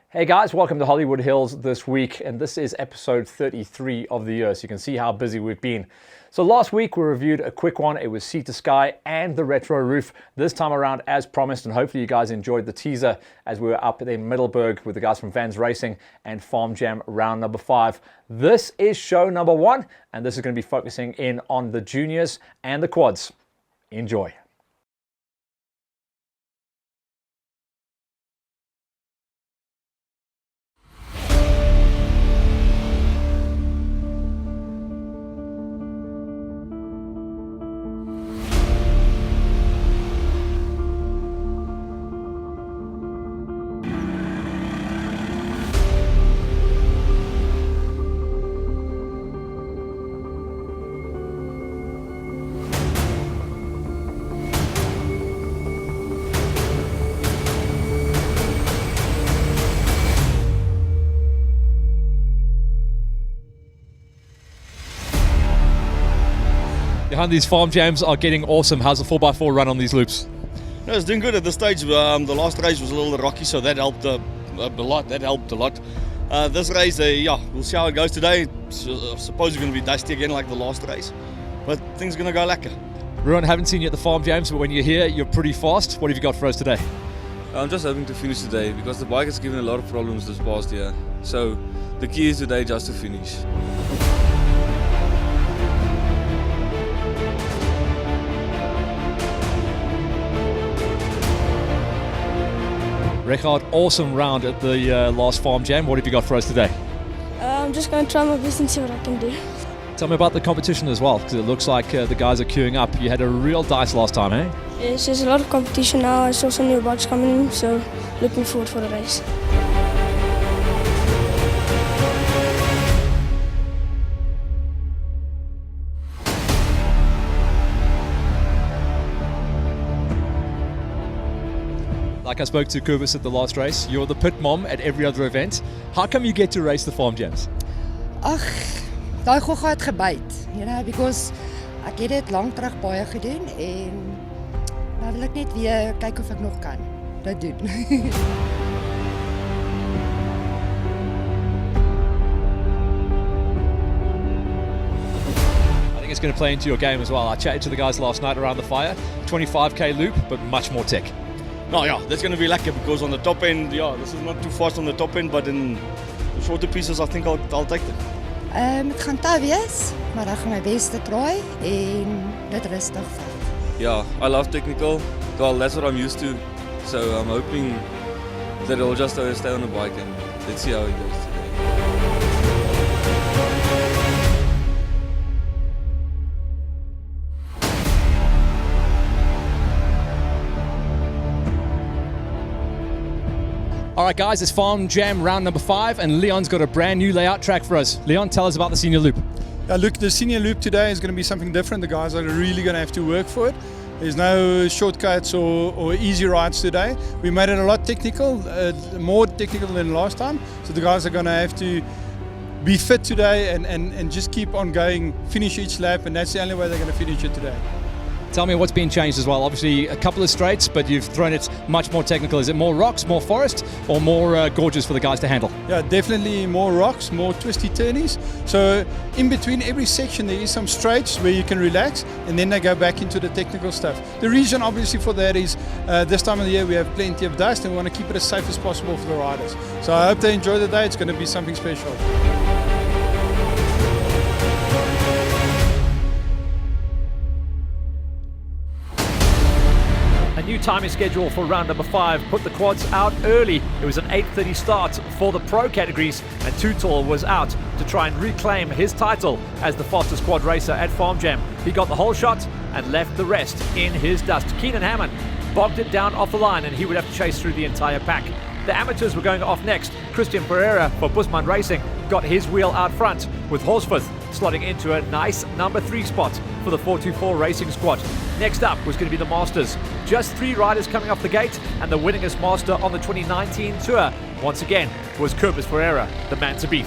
Hey guys, welcome to Hollywood Hills this week, and this is episode 33 of the year, so you can see how busy we've been. So last week we reviewed a quick one. It was Sea to Sky and the retro roof. This time around, as promised, and hopefully you guys enjoyed the teaser as we were up in Middelburg with the guys from Vans Racing and Farm Jam round number 5. This is show number 1, and this is going to be focusing in on the juniors and the quads. Enjoy. Behind these farm jams are getting awesome. How's the 4x4 run on these loops? No, it's doing good at this stage. The last race was a little rocky, so that helped a lot. This race, we'll see how it goes today. I suppose it's going to be dusty again like the last race, but things are going to go lekker. Ruan, haven't seen you at the farm jams, but when you're here, you're pretty fast. What have you got for us today? I'm just hoping to finish today because the bike has given a lot of problems this past year. So the key is today just to finish. Richard, awesome round at the last farm jam. What have you got for us today? I'm just going to try my best and see what I can do. Tell me about the competition as well, because it looks like the guys are queuing up. You had a real dice last time, eh? Yes, there's a lot of competition now. I saw some new bikes coming in, so looking forward for the race. Like I spoke to Kobus at the last race, you're the pit mom at every other event. How come you get to race the farm jams? Ag, daai gogga het gebyt, because ek het dit lank terug baie gedoen en nou wil ek net weer kyk of ek nog kan dit doen. I think it's going to play into your game as well. I chatted to the guys last night around the fire. 25k loop, but much more tech. No, that's going to be lekker because on the top end, this is not too fast on the top end, but in the shorter pieces, I think I'll take them. Dit gaan taai wees, maar ek gaan my bes te probeer en dit rustig vat. Yeah, I love technical. Well, that's what I'm used to. So I'm hoping that it'll just stay on the bike and let's see how it goes today. All right, guys, it's Farm Jam round number 5, and Leon's got a brand new layout track for us. Leon, tell us about the senior loop. Look, the senior loop today is going to be something different. The guys are really going to have to work for it. There's no shortcuts or easy rides today. We made it a lot technical, more technical than last time. So the guys are going to have to be fit today and just keep on going, finish each lap, and that's the only way they're going to finish it today. Tell me what's been changed as well. Obviously, a couple of straights, but you've thrown it much more technical. Is it more rocks, more forest, or more gorges for the guys to handle? Yeah, definitely more rocks, more twisty turnies. So in between every section there is some straights where you can relax, and then they go back into the technical stuff. The reason obviously for that is this time of the year we have plenty of dust and we want to keep it as safe as possible for the riders. So I hope they enjoy the day. It's going to be something special. A new timing schedule for round number 5 put the quads out early. It was an 8:30 start for the pro categories, and Tutal was out to try and reclaim his title as the fastest quad racer at Farm Jam. He got the whole shot and left the rest in his dust. Keenan Hammond bogged it down off the line, and he would have to chase through the entire pack. The amateurs were going off next. Christian Pereira for Busman Racing got his wheel out front, with Horsforth slotting into a nice number 3 spot for the 424 Racing Squad. Next up was going to be the Masters. Just 3 riders coming off the gate, and the winningest master on the 2019 tour, once again, was Kobus Pereira, the man to beat.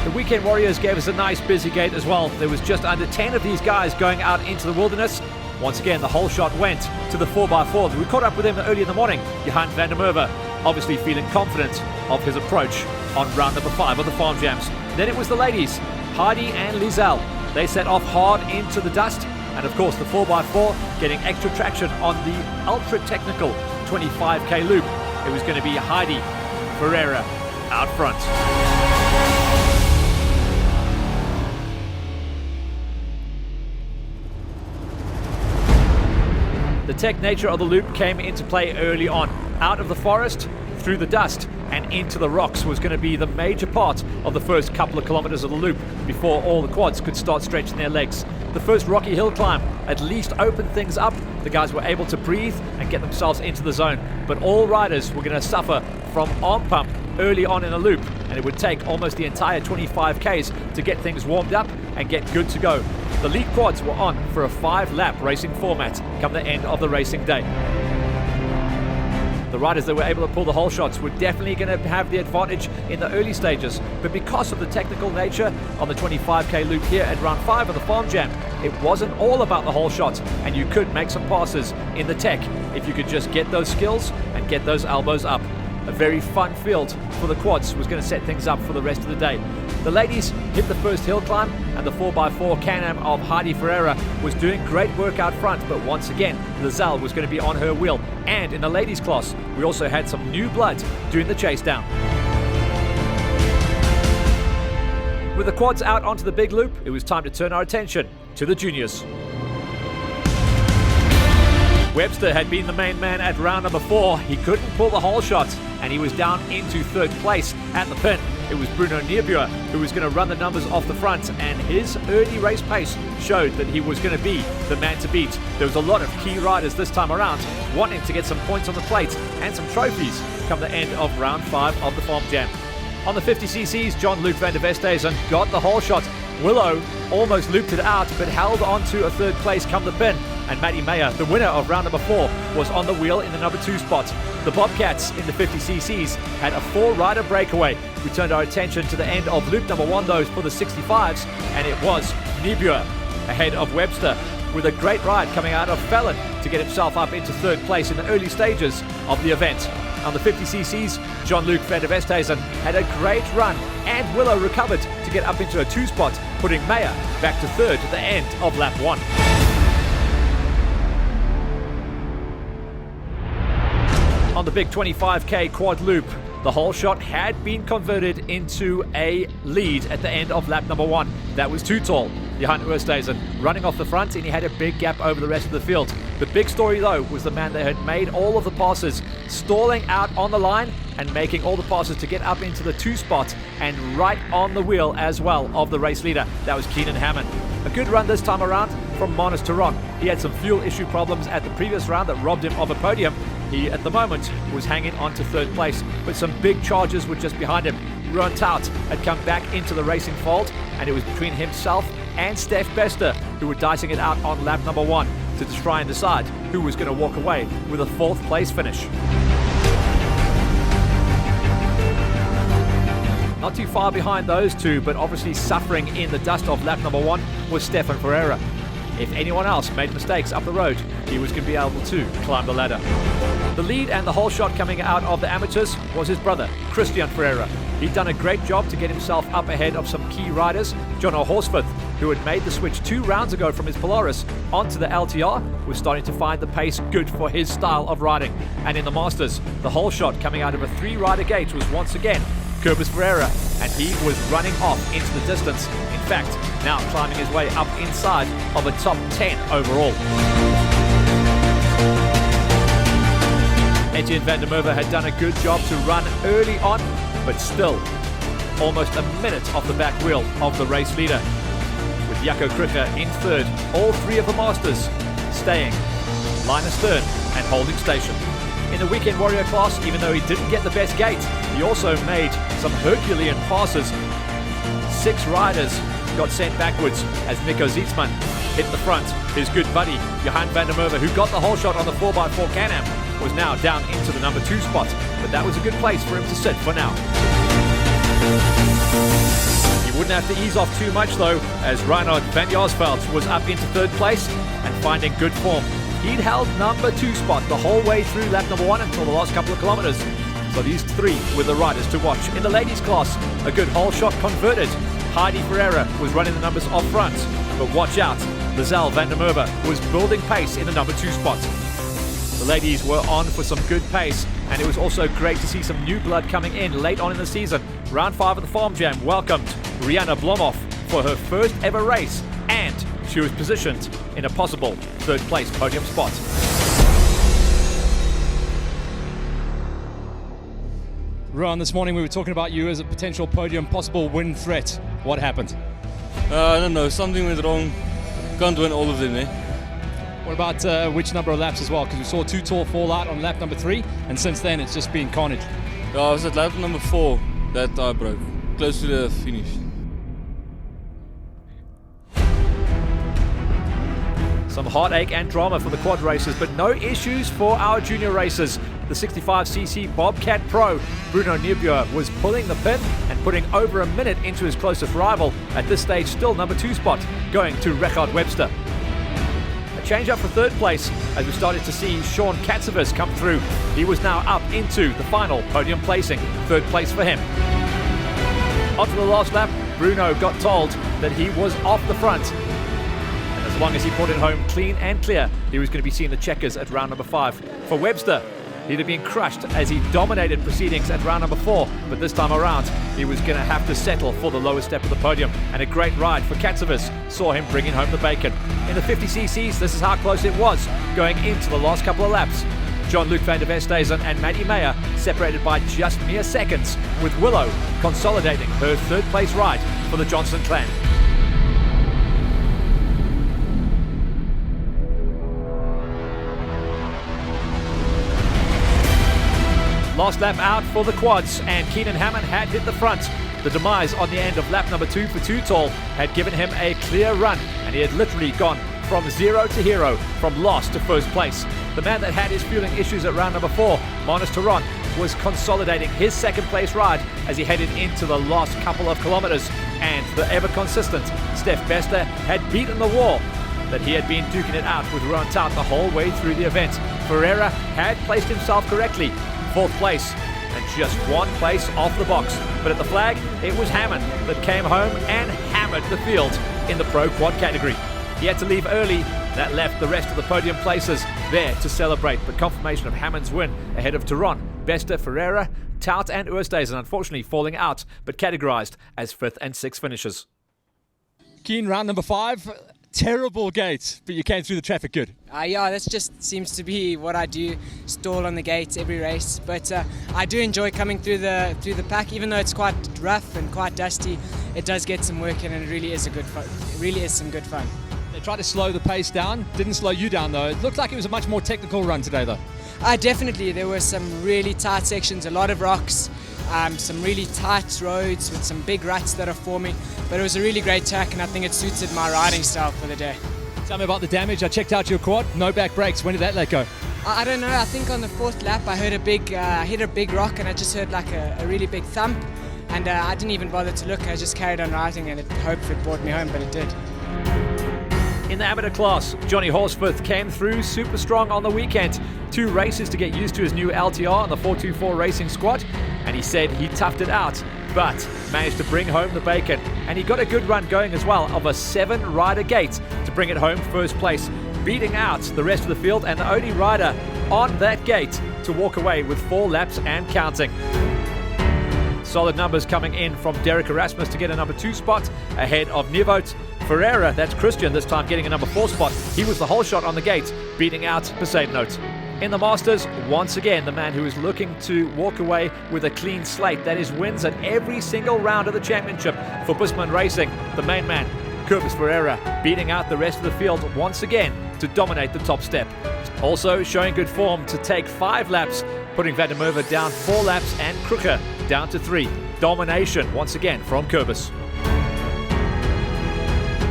The Weekend Warriors gave us a nice busy gate as well. There was just under 10 of these guys going out into the wilderness. Once again, the whole shot went to the 4x4. We caught up with him early in the morning. Johan van der Merwe, obviously feeling confident of his approach on round number 5 of the Farm Jams. Then it was the ladies, Heidi and Lizelle. They set off hard into the dust, and of course the 4x4 getting extra traction on the ultra-technical 25k loop. It was going to be Heidi Ferreira out front. The tech nature of the loop came into play early on. Out of the forest, through the dust, and into the rocks was going to be the major part of the first couple of kilometers of the loop before all the quads could start stretching their legs. The first rocky hill climb at least opened things up. The guys were able to breathe and get themselves into the zone. But all riders were going to suffer from arm pump early on in the loop, and it would take almost the entire 25Ks to get things warmed up and get good to go. The lead quads were on for a 5-lap racing format come the end of the racing day. The riders that were able to pull the whole shots were definitely going to have the advantage in the early stages, but because of the technical nature on the 25k loop here at round 5 of the Farm Jam, it wasn't all about the whole shot, and you could make some passes in the tech if you could just get those skills and get those elbows up. A very fun field for the quads was going to set things up for the rest of the day. The ladies hit the first hill climb, and the 4x4 Can-Am of Heidi Ferreira was doing great work out front, but once again, Lizelle was going to be on her wheel. And in the ladies class, we also had some new blood doing the chase down. With the quads out onto the big loop, it was time to turn our attention to the juniors. Webster had been the main man at round number 4. He couldn't pull the whole shot, and he was down into 3rd place at the pin. It was Bruno Niebuhr who was going to run the numbers off the front, and his early race pace showed that he was going to be the man to beat. There was a lot of key riders this time around wanting to get some points on the plate and some trophies come the end of round 5 of the Farm Jam. On the 50cc's, Jean-Luc van der Westhuizen got the whole shot. Willow almost looped it out, but held on to a 3rd place come the pin. And Matty Meyer, the winner of round number 4, was on the wheel in the number 2 spot. The Bobcats in the 50cc's had a 4-rider breakaway. We turned our attention to the end of loop number 1, though, for the 65s, and it was Niebuhr ahead of Webster, with a great ride coming out of Fallon to get himself up into 3rd place in the early stages of the event. On the 50cc's, Jean-Luc van der Westhuizen had a great run, and Willow recovered to get up into a 2 spot, putting Meyer back to 3rd at the end of lap 1. On the big 25k quad loop, the whole shot had been converted into a lead at the end of lap number 1. That was too tall. Johan Oosthuizen running off the front, and he had a big gap over the rest of the field. The big story, though, was the man that had made all of the passes, stalling out on the line and making all the passes to get up into the 2 spot and right on the wheel as well of the race leader. That was Keenan Hammond. A good run this time around from Manus Taron. He had some fuel issue problems at the previous round that robbed him of a podium. He, at the moment, was hanging on to 3rd place, but some big charges were just behind him. Ruan Tout had come back into the racing fold, and it was between himself and Steph Bester who were dicing it out on lap number 1 to try and decide who was going to walk away with a 4th place finish. Not too far behind those two, but obviously suffering in the dust of lap number 1 was Stefan Ferreira. If anyone else made mistakes up the road, he was going to be able to climb the ladder. The lead and the whole shot coming out of the amateurs was his brother, Christian Ferreira. He'd done a great job to get himself up ahead of some key riders. Jono Horsforth, who had made the switch 2 rounds ago from his Polaris onto the LTR, was starting to find the pace good for his style of riding. And in the Masters, the whole shot coming out of a 3-rider gate was once again Cobus Ferreira, and he was running off into the distance. In fact, now climbing his way up inside of a top 10 overall. Etienne van der Merwe had done a good job to run early on, but still almost a minute off the back wheel of the race leader. With Jaco Kricher in 3rd, all 3 of the Masters staying line astern and holding station. In the Weekend Warrior class, even though he didn't get the best gate, he also made some Herculean passes. 6 riders got sent backwards as Nico Zietsman hit the front. His good buddy, Johan van der Merwe, who got the whole shot on the 4x4 Can-Am, was now down into the number 2 spot. But that was a good place for him to sit for now. He wouldn't have to ease off too much though, as Reinhard van Jaarsveld was up into 3rd place, and finding good form. He'd held number 2 spot the whole way through lap number 1 until the last couple of kilometers. So these 3 were the riders to watch. In the ladies class, a good hole shot converted. Heidi Ferreira was running the numbers off front, but watch out, Lizelle van der Merwe was building pace in the number 2 spot. The ladies were on for some good pace, and it was also great to see some new blood coming in late on in the season. Round 5 of the Farm Jam welcomed Rihanna Blomoff for her first ever race, and she was positioned in a possible 3rd place podium spot. Rowan, this morning we were talking about you as a potential podium, possible win threat. What happened? I don't know, something went wrong. Can't win all of them, eh? What about which number of laps as well? Because we saw Too Tall fall out on lap number 3, and since then it's just been carnage. Yeah, I was at lap number 4 that I broke, close to the finish. Some heartache and drama for the quad racers, but no issues for our junior racers. The 65cc Bobcat Pro, Bruno Niebuhr, was pulling the pin and putting over a minute into his closest rival, at this stage still number 2 spot, going to Richard Webster. A change up for 3rd place as we started to see Sean Katsivas come through. He was now up into the final podium placing, 3rd place for him. After the last lap, Bruno got told that he was off the front. As long as he brought it home clean and clear, he was going to be seeing the checkers at round number 5. For Webster, he'd have been crushed as he dominated proceedings at round number 4, but this time around, he was going to have to settle for the lowest step of the podium, and a great ride for Katsivas saw him bringing home the bacon. In the 50cc's, this is how close it was going into the last couple of laps. Jean-Luc van der Westhuizen and Maddie Meyer separated by just mere seconds, with Willow consolidating her 3rd place ride for the Johnson clan. Last lap out for the quads, and Keenan Hammond had hit the front. The demise on the end of lap number 2 for Too Tall had given him a clear run, and he had literally gone from 0 to hero, from last to 1st place. The man that had his fueling issues at round number 4, Manus Turon, was consolidating his 2nd place ride as he headed into the last couple of kilometers, and the ever consistent Steph Bester had beaten the wall that he had been duking it out with Rowan Tout the whole way through the event. Ferreira had placed himself correctly, 4th place, and just 1 place off the box. But at the flag, it was Hammond that came home and hammered the field in the Pro Quad category. He had to leave early. That left the rest of the podium places there to celebrate, but confirmation of Hammond's win ahead of Turon, Bester, Ferreira, Tout and Oosthuizen unfortunately falling out, but categorized as 5th and 6th finishers. Keen, round number 5. Terrible gate, but you came through the traffic good. Yeah, that just seems to be what I do, stall on the gates every race. But I do enjoy coming through the pack, even though it's quite rough and quite dusty. It does get some work in, and it really is some good fun. They tried to slow the pace down, didn't slow you down though. It looked like it was a much more technical run today though. Definitely, there were some really tight sections, a lot of rocks, some really tight roads with some big ruts that are forming. But it was a really great track, and I think it suited my riding style for the day. Tell me about the damage. I checked out your quad, no back brakes. When did that let go? I don't know, I think on the 4th lap I heard hit a big rock, and I just heard like a really big thump, and I didn't even bother to look. I just carried on riding and hoped it brought me home, but it did. In the amateur class, Johnny Horsforth came through super strong on the weekend. 2 races to get used to his new LTR and the 424 Racing squad, and he said he toughed it out, but managed to bring home the bacon. And he got a good run going as well of a 7-rider gate to bring it home 1st place, beating out the rest of the field and the only rider on that gate to walk away with 4 laps and counting. Solid numbers coming in from Derek Erasmus to get a number 2 spot ahead of Nivot. Ferreira, that's Christian, this time getting a number 4 spot. He was the whole shot on the gate, beating out Poseidonot. In the Masters, once again, the man who is looking to walk away with a clean slate. That is wins at every single round of the championship for Busman Racing. The main man, Curvis Ferreira, beating out the rest of the field once again to dominate the top step. Also showing good form to take 5 laps, putting Van der Merwe down 4 laps and Kruger down to 3. Domination once again from Curvis.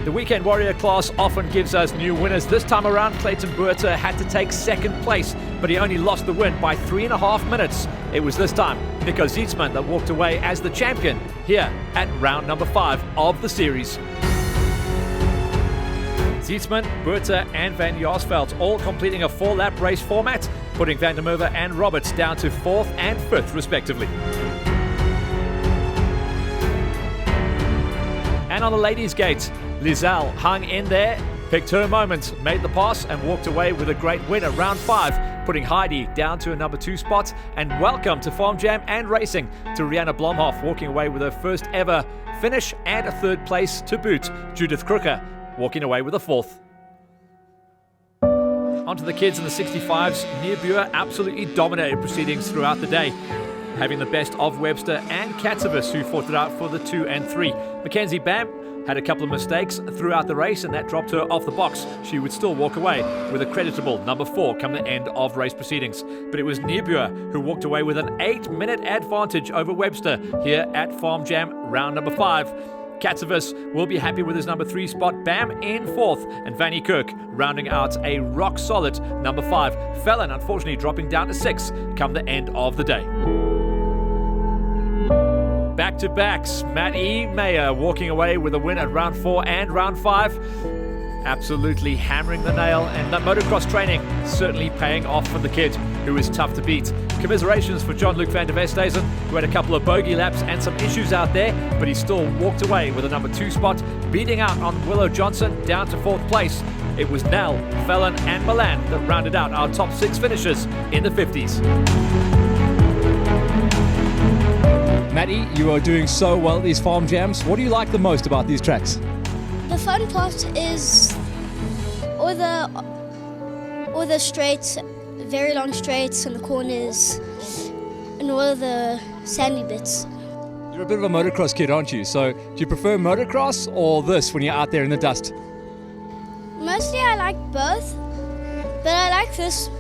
The Weekend Warrior class often gives us new winners. This time around, Clayton Buerta had to take 2nd place, but he only lost the win by 3.5 minutes. It was this time Nico Zietsman that walked away as the champion here at round number 5 of the series. Zietsman, Buerta and Van Jaarsveld all completing a 4-lap race format, putting Van der Merwe and Roberts down to 4th and 5th respectively. And on the ladies' gate, Lizelle hung in there, picked her moment, made the pass and walked away with a great win at round 5, putting Heidi down to a number 2 spot. And welcome to Farm Jam and Racing to Rihanna Blomhoff, walking away with her first ever finish and a 3rd place to boot. Judith Kruger walking away with a 4th. Onto the kids in the 65s, Neerbuer absolutely dominated proceedings throughout the day, having the best of Webster and Katsavis, who fought it out for the 2 and 3. Mackenzie Bam had a couple of mistakes throughout the race and that dropped her off the box. She would still walk away with a creditable number 4 come the end of race proceedings. But it was Neerbuer who walked away with an 8-minute advantage over Webster here at Farm Jam round number 5. Katsavis will be happy with his number 3 spot, Bam in 4th, and Vannie Kirk rounding out a rock-solid number 5. Fallon unfortunately dropping down to 6 come the end of the day. Back-to-backs, Matt E. Mayer walking away with a win at round 4 and round 5. Absolutely hammering the nail, and that motocross training certainly paying off for the kid, who is tough to beat. Commiserations for John-Luc van der Westhuizen, who had a couple of bogey laps and some issues out there, but he still walked away with a number 2 spot, beating out on Willow Johnson down to 4th place. It was Nell, Fallon and Milan that rounded out our top 6 finishers in the 50s. Maddie, you are doing so well at these farm jams. What do you like the most about these tracks? The fun part is all the straights, very long straights and the corners and all of the sandy bits. You're a bit of a motocross kid, aren't you? So do you prefer motocross or this when you're out there in the dust? Mostly I like both, but I like this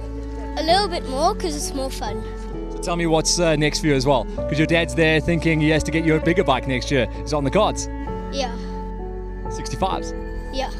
a little bit more because it's more fun. So tell me what's next for you as well, because your dad's there thinking he has to get you a bigger bike next year. Is it on the cards? Yeah. 65s? Yeah.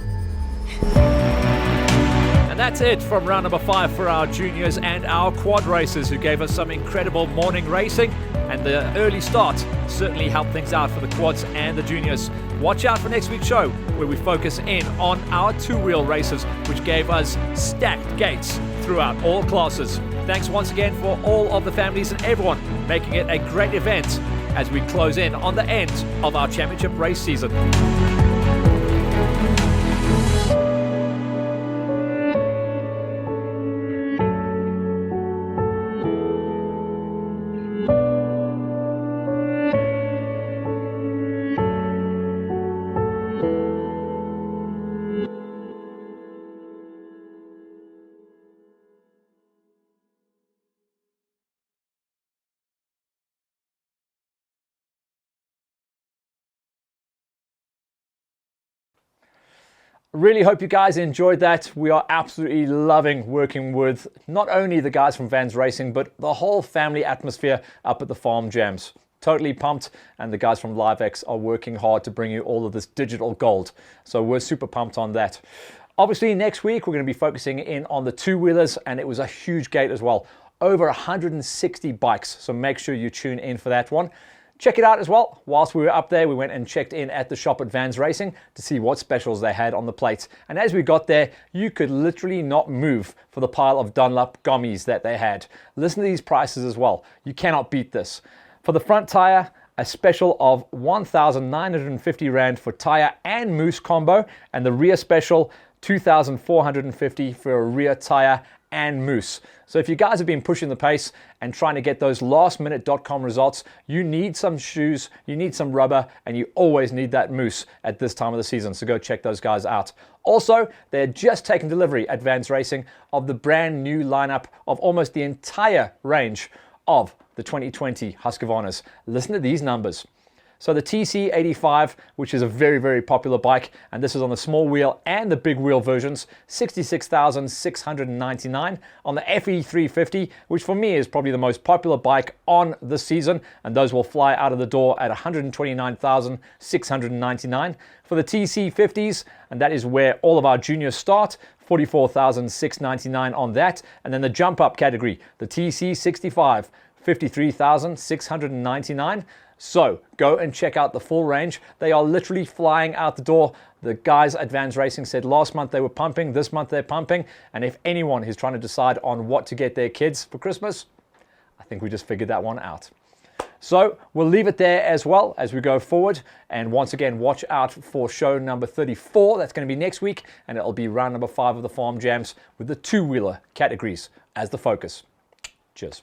And that's it from round number 5 for our juniors and our quad racers, who gave us some incredible morning racing, and the early start certainly helped things out for the quads and the juniors. Watch out for next week's show, where we focus in on our 2-wheel races, which gave us stacked gates throughout all classes. Thanks once again for all of the families and everyone making it a great event as we close in on the end of our championship race season. Really hope you guys enjoyed that. We are absolutely loving working with not only the guys from Vans Racing, but the whole family atmosphere up at the Farm Jams. Totally pumped, and the guys from LiveX are working hard to bring you all of this digital gold. So we're super pumped on that. Obviously, next week we're going to be focusing in on the 2-wheelers, and it was a huge gate as well. Over 160 bikes, so make sure you tune in for that one. Check it out as well. Whilst we were up there, we went and checked in at the shop at Vans Racing to see what specials they had on the plates. And as we got there, you could literally not move for the pile of Dunlop gummies that they had. Listen to these prices as well. You cannot beat this. For the front tire, a special of 1,950 Rand for tire and moose combo, and the rear special, 2,450 for a rear tire and moose. So if you guys have been pushing the pace and trying to get those lastminute.com results, you need some shoes, you need some rubber, and you always need that moose at this time of the season. So go check those guys out. Also, they're just taking delivery at Vans Racing of the brand new lineup of almost the entire range of the 2020 Husqvarnas. Listen to these numbers. So the TC85, which is a very, very popular bike, and this is on the small wheel and the big wheel versions, 66,699. On the FE350, which for me is probably the most popular bike on the season, and those will fly out of the door at 129,699. For the TC50s, and that is where all of our juniors start, 44,699 on that. And then the jump up category, the TC65, $53,699. So go and check out the full range. They are literally flying out the door. The guys at Vans Racing said last month they were pumping, this month they're pumping. And if anyone is trying to decide on what to get their kids for Christmas, I think we just figured that one out. So we'll leave it there as well as we go forward. And once again, watch out for show number 34. That's going to be next week. And it'll be round number 5 of the Farm Jams with the two-wheeler categories as the focus. Cheers.